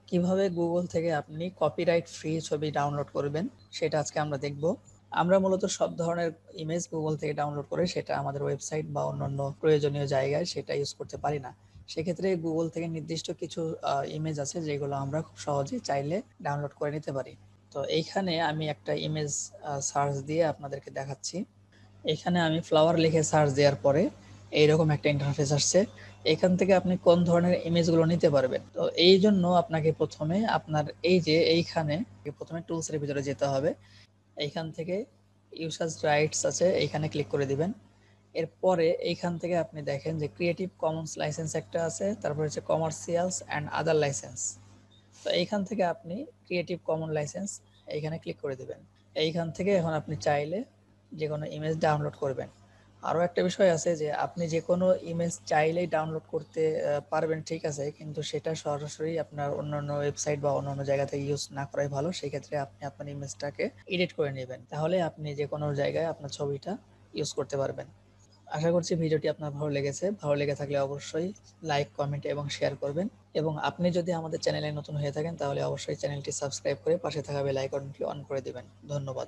কিভাবে গুগল থেকে আপনি কপিরাইট ফ্রি ছবি ডাউনলোড করবেন সেটা আজকে আমরা দেখব। আমরা মূলত সব ধরনের ইমেজ গুগল থেকে ডাউনলোড করে সেটা আমাদের ওয়েবসাইট বা অন্যান্য প্রয়োজনীয় জায়গায় সেটা ইউজ করতে পারি না। সেক্ষেত্রে গুগল থেকে নির্দিষ্ট কিছু ইমেজ আছে যেগুলো আমরা খুব সহজেই চাইলে ডাউনলোড করে নিতে পারি। তো এইখানে আমি একটা ইমেজ সার্চ দিয়ে আপনাদেরকে দেখাচ্ছি। এখানে আমি ফ্লাওয়ার লিখে সার্চ দেওয়ার পরে এইরকম একটা ইন্টারফেস আসছে। এখান থেকে আপনি কোন ধরনের ইমেজগুলো নিতে পারবেন। তো এই জন্য আপনাকে প্রথমে আপনার এই যে এইখানে প্রথমে টুলসের ভিতরে যেতে হবে। এইখান থেকে ইউজার্স রাইটস আছে, এইখানে ক্লিক করে দিবেন। এরপরে এইখান থেকে আপনি দেখেন যে ক্রিয়েটিভ কমন্স লাইসেন্স একটা আছে, তারপর হচ্ছে কমার্শিয়ালস অ্যান্ড আদার লাইসেন্স। তো এইখান থেকে আপনি ক্রিয়েটিভ কমন লাইসেন্স এইখানে ক্লিক করে দেবেন। এইখান থেকে এখন আপনি চাইলে যে কোনো ইমেজ ডাউনলোড করবেন। আরও একটা বিষয় আছে যে আপনি যে কোনো ইমেজ চাইলেই ডাউনলোড করতে পারবেন, ঠিক আছে, কিন্তু সেটা সরাসরি আপনার অন্যান্য ওয়েবসাইট বা অন্যান্য জায়গা থেকে ইউজ না করাই ভালো। সেই ক্ষেত্রে আপনি আপনার ইমেজটাকে এডিট করে নেবেন, তাহলে আপনি যে কোনো জায়গায় আপনার ছবিটা ইউজ করতে পারবেন। আশা করছি ভিডিওটি আপনার ভালো লেগেছে। ভালো লেগে থাকলে অবশ্যই লাইক, কমেন্ট এবং শেয়ার করবেন। এবং আপনি যদি আমাদের চ্যানেলে নতুন হয়ে থাকেন তাহলে অবশ্যই চ্যানেলটি সাবস্ক্রাইব করে পাশে থাকা বেল আইকনটি অন করে দিবেন। ধন্যবাদ।